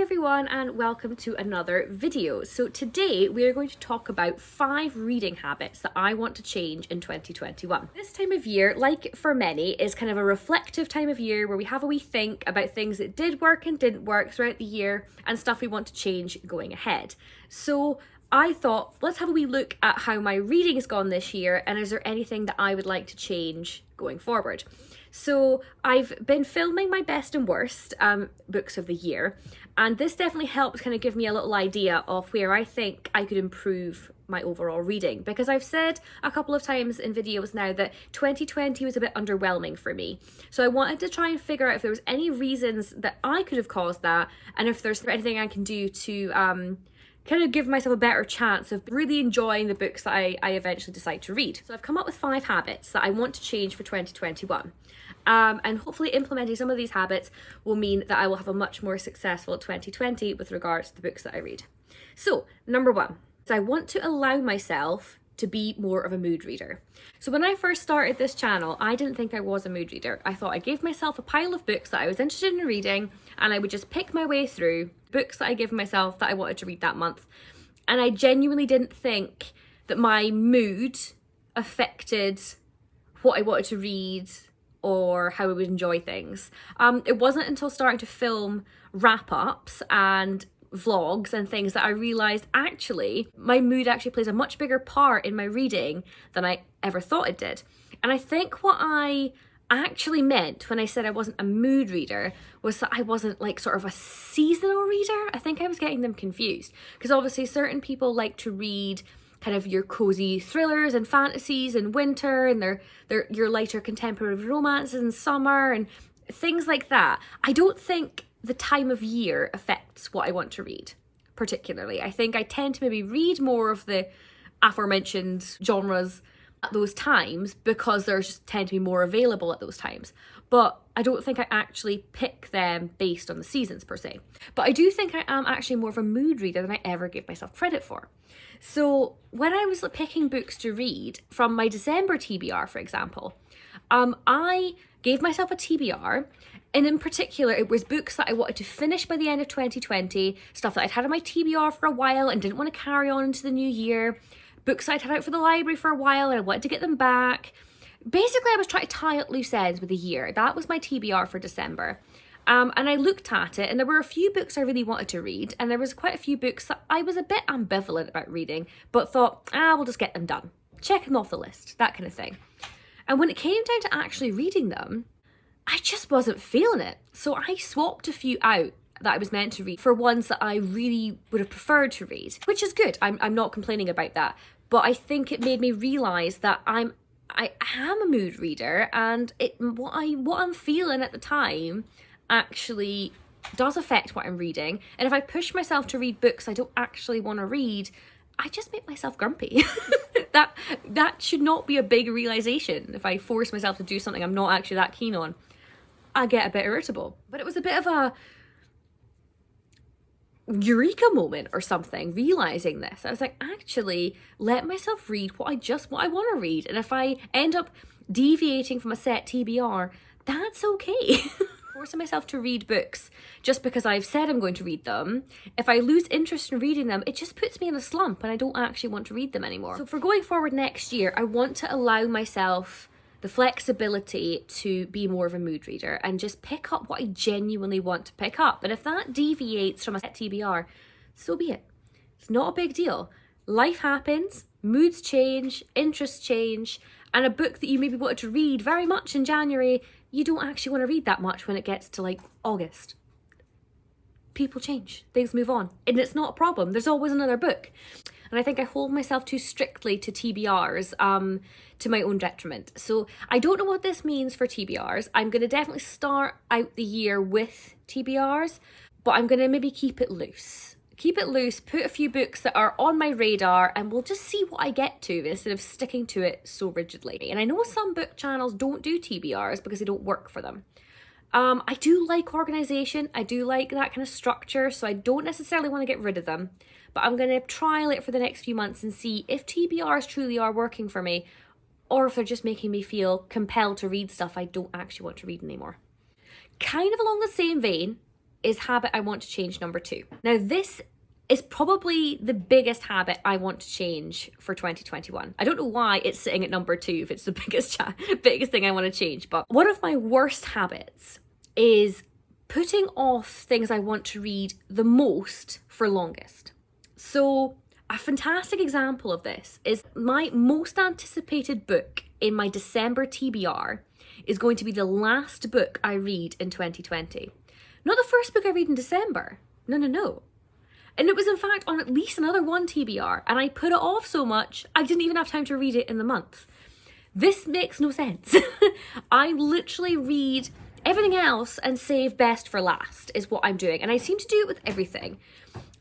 everyone and welcome to another video. So today we are going to talk about 5 reading habits that I want to change in 2021. This time of year, like for many, is kind of a reflective time of year where we have a wee think about things that did work and didn't work throughout the year and stuff we want to change going ahead. So I thought, let's have a wee look at how my reading has gone this year and is there anything that I would like to change going forward. So I've been filming my best and worst books of the year, and this definitely helps kind of give me a little idea of where I think I could improve my overall reading, because I've said a couple of times in videos now that 2020 was a bit underwhelming for me. So I wanted to try and figure out if there was any reasons that I could have caused that, and if there's anything I can do to kind of give myself a better chance of really enjoying the books that I eventually decide to read. So I've come up with 5 habits that I want to change for 2021. And hopefully implementing some of these habits will mean that I will have a much more successful 2020 with regards to the books that I read. So, number 1, is I want to allow myself to be more of a mood reader. So when I first started this channel, I didn't think I was a mood reader. I thought I gave myself a pile of books that I was interested in reading, and I would just pick my way through books that I give myself that I wanted to read that month. And I genuinely didn't think that my mood affected what I wanted to read or how I would enjoy things. It wasn't until starting to film wrap-ups and vlogs and things that I realised actually my mood actually plays a much bigger part in my reading than I ever thought it did. And I think what I actually meant when I said I wasn't a mood reader was that I wasn't like sort of a seasonal reader. I think I was getting them confused, because obviously certain people like to read kind of your cozy thrillers and fantasies in winter, and they're your lighter contemporary romances in summer and things like that. I don't think the time of year affects what I want to read particularly. I think I tend to maybe read more of the aforementioned genres at those times because there's just tend to be more available at those times. But I don't think I actually pick them based on the seasons per se. But I do think I am actually more of a mood reader than I ever gave myself credit for. So when I was picking books to read from my December TBR, for example, I gave myself a TBR, and in particular it was books that I wanted to finish by the end of 2020, stuff that I'd had on my TBR for a while and didn't want to carry on into the new year, books I'd had out for the library for a while and I wanted to get them back. Basically, I was trying to tie up loose ends with the year. That was my TBR for December. And I looked at it, and there were a few books I really wanted to read, and there was quite a few books that I was a bit ambivalent about reading, but thought, we'll just get them done. Check them off the list, that kind of thing. And when it came down to actually reading them, I just wasn't feeling it. So I swapped a few out that I was meant to read for ones that I really would have preferred to read, which is good. I'm not complaining about that. But I think it made me realise that I am a mood reader, and what I'm feeling at the time actually does affect what I'm reading. And if I push myself to read books I don't actually want to read, I just make myself grumpy. That should not be a big realisation. If I force myself to do something I'm not actually that keen on, I get a bit irritable. But it was a bit of a eureka moment or something, realizing this. I was like, actually, let myself read what I want to read, and if I end up deviating from a set TBR, that's okay. Forcing myself to read books just because I've said I'm going to read them, if I lose interest in reading them, it just puts me in a slump and I don't actually want to read them anymore. So for going forward next year, I want to allow myself the flexibility to be more of a mood reader and just pick up what I genuinely want to pick up. And if that deviates from a set TBR, so be it. It's not a big deal. Life happens, moods change, interests change, and a book that you maybe wanted to read very much in January, you don't actually want to read that much when it gets to like August. People change, things move on, and it's not a problem. There's always another book. And I think I hold myself too strictly to TBRs to my own detriment. So I don't know what this means for TBRs. I'm going to definitely start out the year with TBRs, but I'm going to maybe keep it loose. Keep it loose, put a few books that are on my radar, and we'll just see what I get to instead of sticking to it so rigidly. And I know some book channels don't do TBRs because they don't work for them. I do like organisation. I do like that kind of structure, so I don't necessarily want to get rid of them. But I'm going to trial it for the next few months and see if TBRs truly are working for me, or if they're just making me feel compelled to read stuff I don't actually want to read anymore. Kind of along the same vein is habit I want to change number 2. Now, this is probably the biggest habit I want to change for 2021. I don't know why it's sitting at number 2 if it's the biggest thing I want to change, but one of my worst habits is putting off things I want to read the most for longest. So a fantastic example of this is my most anticipated book in my December TBR is going to be the last book I read in 2020. Not the first book I read in December. No. And it was in fact on at least another one TBR, and I put it off so much I didn't even have time to read it in the month. This makes no sense. I literally read everything else and save best for last is what I'm doing. And I seem to do it with everything.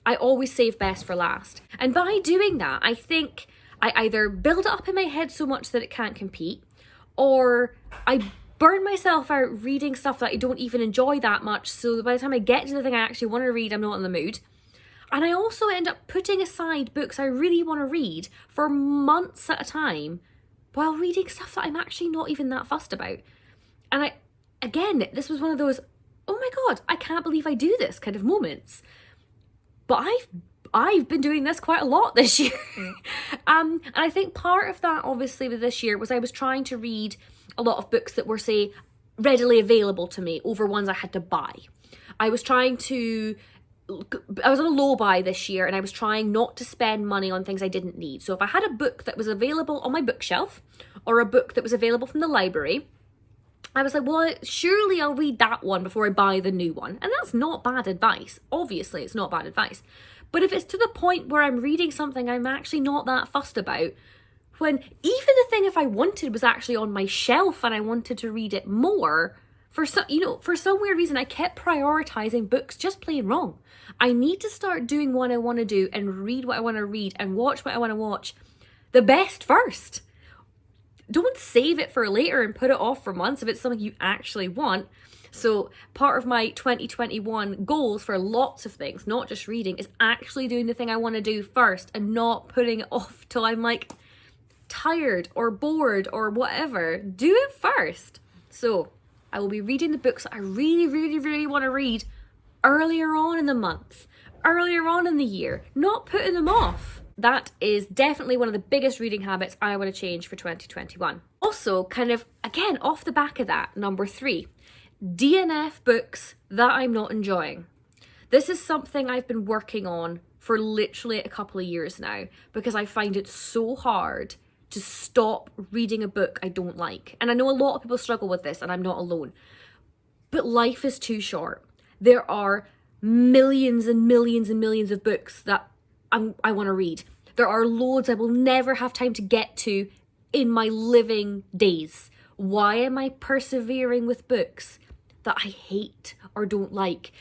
I always save best for last. And by doing that, I think I either build it up in my head so much that it can't compete, or I burn myself out reading stuff that I don't even enjoy that much. So by the time I get to the thing I actually want to read, I'm not in the mood. And I also end up putting aside books I really want to read for months at a time while reading stuff that I'm actually not even that fussed about. And this was one of those, oh my God, I can't believe I do this kind of moments. But I've been doing this quite a lot this year. And I think part of that, obviously, with this year was I was trying to read a lot of books that were, say, readily available to me over ones I had to buy. I was on a low buy this year, and I was trying not to spend money on things I didn't need. So if I had a book that was available on my bookshelf or a book that was available from the library, I was like, well, surely I'll read that one before I buy the new one. And that's not bad advice. Obviously, it's not bad advice. But if it's to the point where I'm reading something I'm actually not that fussed about, when even the thing if I wanted was actually on my shelf and I wanted to read it more, for some weird reason, I kept prioritizing books just plain wrong. I need to start doing what I want to do and read what I want to read and watch what I want to watch the best first. Don't save it for later and put it off for months if it's something you actually want. So part of my 2021 goals for lots of things, not just reading, is actually doing the thing I want to do first and not putting it off till I'm like tired or bored or whatever. Do it first. So I will be reading the books that I really, really, really want to read earlier on in the month, earlier on in the year, not putting them off. That is definitely one of the biggest reading habits I want to change for 2021. Also, kind of, again, off the back of that, number 3, DNF books that I'm not enjoying. This is something I've been working on for literally a couple of years now because I find it so hard to stop reading a book I don't like. And I know a lot of people struggle with this, and I'm not alone. But life is too short. There are millions and millions and millions of books that I want to read. There are loads I will never have time to get to in my living days. Why am I persevering with books that I hate or don't like?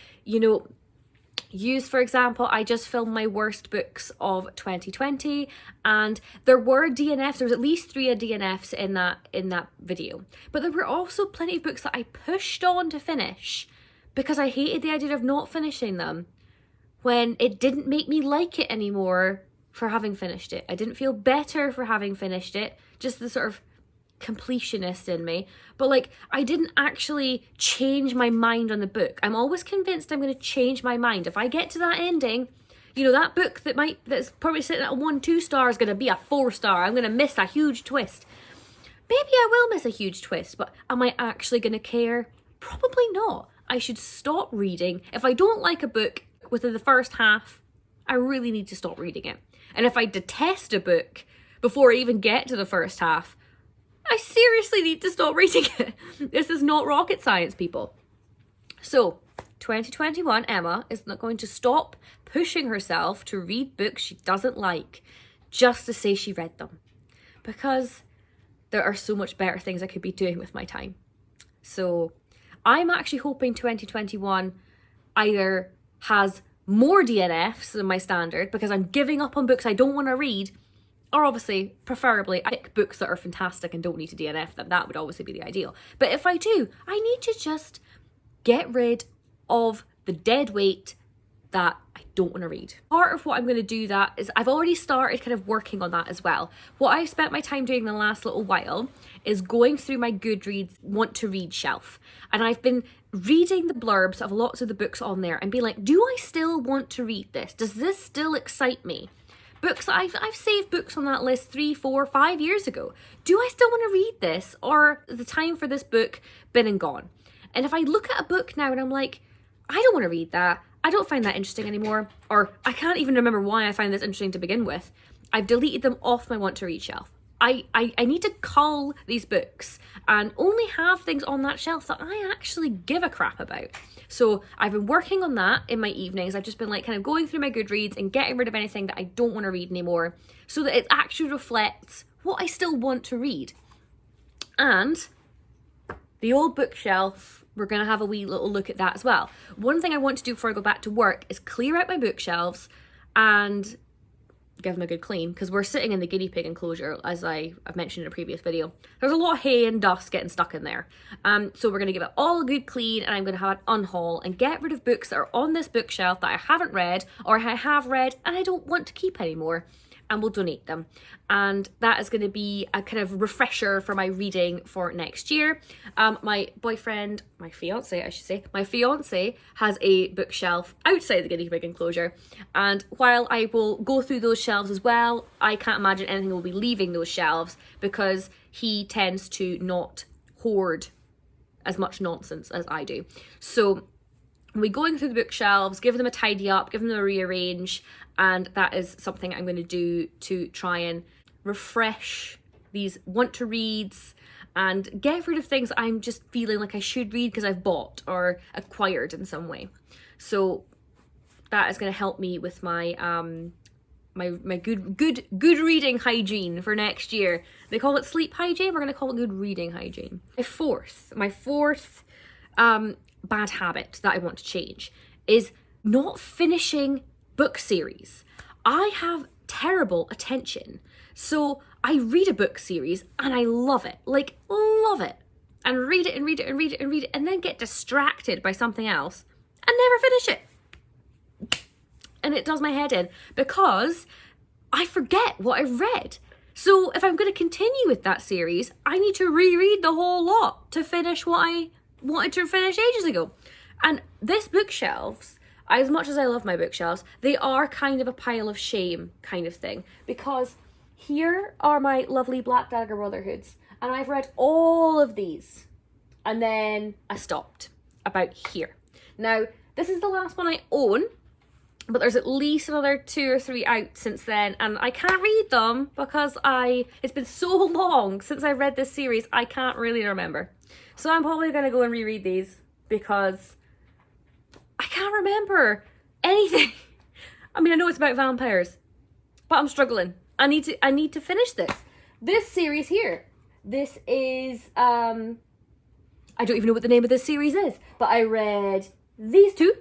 Use, for example, I just filmed my worst books of 2020, and there were DNFs. There was at least 3 DNFs in that video. But there were also plenty of books that I pushed on to finish because I hated the idea of not finishing them when it didn't make me like it anymore for having finished it. I didn't feel better for having finished it, just the sort of completionist in me. But I didn't actually change my mind on the book. I'm always convinced I'm going to change my mind. If I get to that ending, that book that's probably sitting at a 1-2 star is going to be a 4 star. I'm going to miss a huge twist. Maybe I will miss a huge twist, but am I actually going to care? Probably not. I should stop reading. If I don't like a book within the first half, I really need to stop reading it. And if I detest a book before I even get to the first half, I seriously need to stop reading it. This is not rocket science, people. So, 2021, Emma is not going to stop pushing herself to read books she doesn't like just to say she read them. Because there are so much better things I could be doing with my time. So, I'm actually hoping 2021 either has more DNFs than my standard because I'm giving up on books I don't want to read, or obviously, preferably, I pick books that are fantastic and don't need to DNF them. That would obviously be the ideal. But if I do, I need to just get rid of the dead weight that I don't want to read. Part of what I'm going to do that is I've already started kind of working on that as well. What I've spent my time doing the last little while is going through my Goodreads want to read shelf. And I've been reading the blurbs of lots of the books on there and being like, do I still want to read this? Does this still excite me? Books, I've saved books on that list 3, 4, 5 years ago. Do I still want to read this, or is the time for this book been and gone? And if I look at a book now and I'm like, I don't want to read that, I don't find that interesting anymore, or I can't even remember why I find this interesting to begin with, I've deleted them off my want to read shelf. I need to cull these books and only have things on that shelf that I actually give a crap about. So I've been working on that in my evenings. I've just been like kind of going through my Goodreads and getting rid of anything that I don't want to read anymore so that it actually reflects what I still want to read. And the old bookshelf, we're going to have a wee little look at that as well. One thing I want to do before I go back to work is clear out my bookshelves and give them a good clean, because we're sitting in the guinea pig enclosure, as I've mentioned in a previous video. There's a lot of hay and dust getting stuck in there. So we're going to give it all a good clean, and I'm going to have it unhaul and get rid of books that are on this bookshelf that I haven't read, or I have read and I don't want to keep anymore, and we'll donate them. And that is going to be a kind of refresher for my reading for next year. My fiance has a bookshelf outside the guinea pig enclosure, and while I will go through those shelves as well, I can't imagine anything will be leaving those shelves, because he tends to not hoard as much nonsense as I do. So we're going through the bookshelves, give them a tidy up, give them a rearrange, and that is something I'm going to do to try and refresh these want to reads and get rid of things I'm just feeling like I should read because I've bought or acquired in some way. So that is going to help me with my my good reading hygiene for next year. They call it sleep hygiene. We're going to call it good reading hygiene. My fourth bad habit that I want to change is not finishing book series. I have terrible attention. So I read a book series and I love it, like love it, and read it and read it and read it and read it, and then get distracted by something else and never finish it. And it does my head in because I forget what I read. So if I'm going to continue with that series, I need to reread the whole lot to finish what I wanted to finish ages ago. And this bookshelves, as much as I love my bookshelves, they are kind of a pile of shame kind of thing, because here are my lovely Black Dagger Brotherhoods, and I've read all of these, and then I stopped about here. Now, this is the last one I own, but there's at least another 2 or 3 out since then, and I can't read them because it's been so long since I read this series, I can't really remember. So I'm probably going to go and reread these because I can't remember anything. I mean, I know it's about vampires, but I'm struggling. I need to finish this. This series here. This is, I don't even know what the name of this series is, but I read these 2,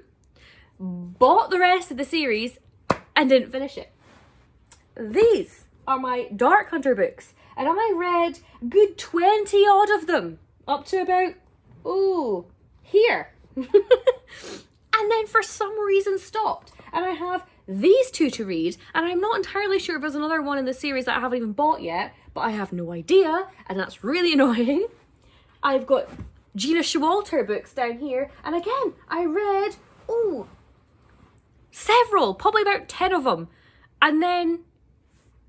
bought the rest of the series, and didn't finish it. These are my Dark Hunter books, and I read good 20 odd of them, up to about, here. And then for some reason stopped. And I have these 2 to read, and I'm not entirely sure if there's another one in the series that I haven't even bought yet, but I have no idea, and that's really annoying. I've got Gina Showalter books down here, and again, I read, several, probably about 10 of them, and then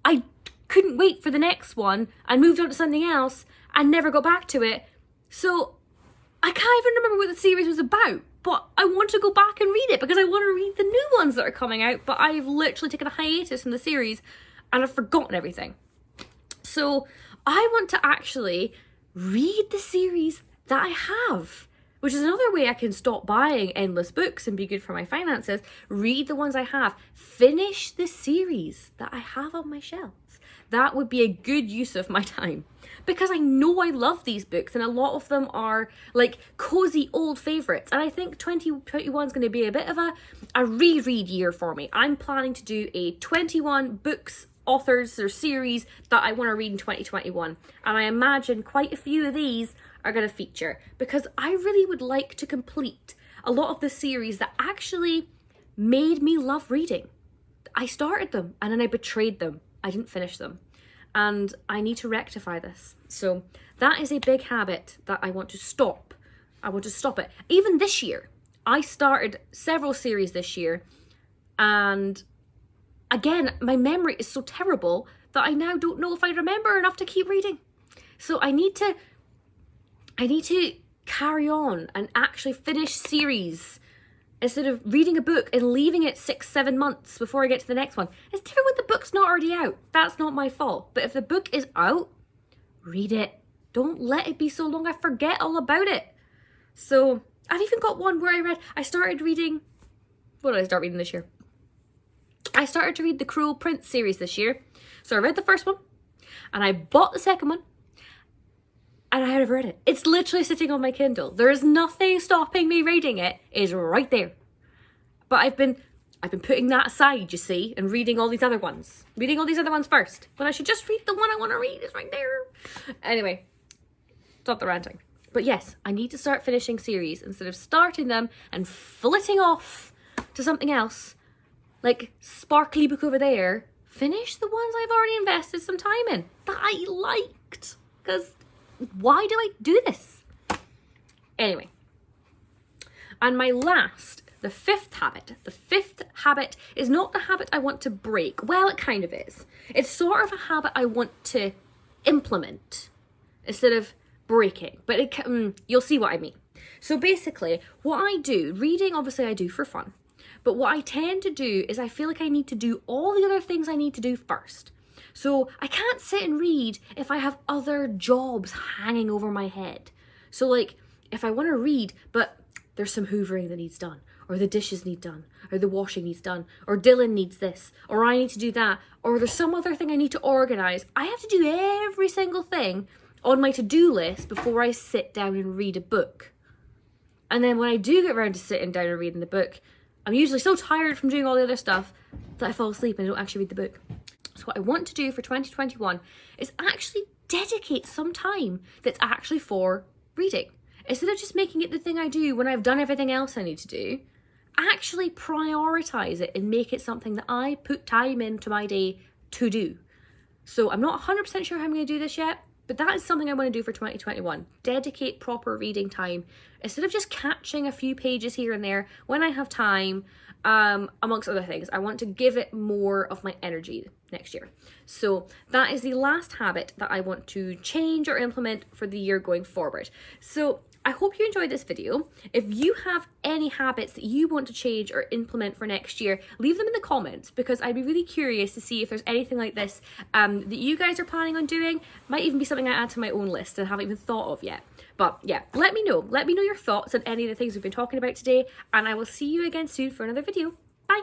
I couldn't wait for the next one and moved on to something else and never got back to it. So I can't even remember what the series was about, but I want to go back and read it because I want to read the new ones that are coming out, but I've literally taken a hiatus from the series and I've forgotten everything. So I want to actually read the series that I have, which is another way I can stop buying endless books and be good for my finances. Read the ones I have. Finish the series that I have on my shelves. That would be a good use of my time, because I know I love these books and a lot of them are like cozy old favourites. And I think 2021 is going to be a bit of a reread year for me. I'm planning to do a 21 books, authors or series that I want to read in 2021. And I imagine quite a few of these are going to feature, because I really would like to complete a lot of the series that actually made me love reading. I started them and then I betrayed them. I didn't finish them. And I need to rectify this. So that is a big habit that I want to stop. I want to stop it. Even this year, I started several series this year. And again, my memory is so terrible that I now don't know if I remember enough to keep reading. So I need to carry on and actually finish series instead of reading a book and leaving it 6-7 months before I get to the next one. It's different when the book's not already out. That's not my fault. But if the book is out, read it. Don't let it be so long I forget all about it. So I've even got one where I started reading, what did I start reading this year? I started to read the Cruel Prince series this year. So I read the first one and I bought the second one and I have read it. It's literally sitting on my Kindle. There is nothing stopping me reading it. It's right there. But I've been putting that aside, you see, and reading all these other ones. Reading all these other ones first. When I should just read the one I want to read. It's right there. Anyway, stop the ranting. But yes, I need to start finishing series instead of starting them and flitting off to something else. Like sparkly book over there. Finish the ones I've already invested some time in that I liked. Because why do I do this? Anyway. And my last, the fifth habit. The fifth habit is not the habit I want to break. Well, it kind of is. It's sort of a habit I want to implement instead of breaking. But you'll see what I mean. So basically, what I do, reading obviously I do for fun. But what I tend to do is I feel like I need to do all the other things I need to do first. So I can't sit and read if I have other jobs hanging over my head. So like if I want to read, but there's some hoovering that needs done, or the dishes need done, or the washing needs done, or Dylan needs this, or I need to do that, or there's some other thing I need to organize. I have to do every single thing on my to-do list before I sit down and read a book. And then when I do get around to sitting down and reading the book, I'm usually so tired from doing all the other stuff that I fall asleep and I don't actually read the book. So what I want to do for 2021 is actually dedicate some time that's actually for reading. Instead of just making it the thing I do when I've done everything else I need to do, actually prioritize it and make it something that I put time into my day to do. So I'm not 100% sure how I'm going to do this yet, but that is something I want to do for 2021. Dedicate proper reading time instead of just catching a few pages here and there when I have time, amongst other things. I want to give it more of my energy next year. So that is the last habit that I want to change or implement for the year going forward. So I hope you enjoyed this video. If you have any habits that you want to change or implement for next year, leave them in the comments because I'd be really curious to see if there's anything like this that you guys are planning on doing. Might even be something I add to my own list and haven't even thought of yet. But yeah, let me know. Let me know your thoughts on any of the things we've been talking about today, and I will see you again soon for another video. Bye!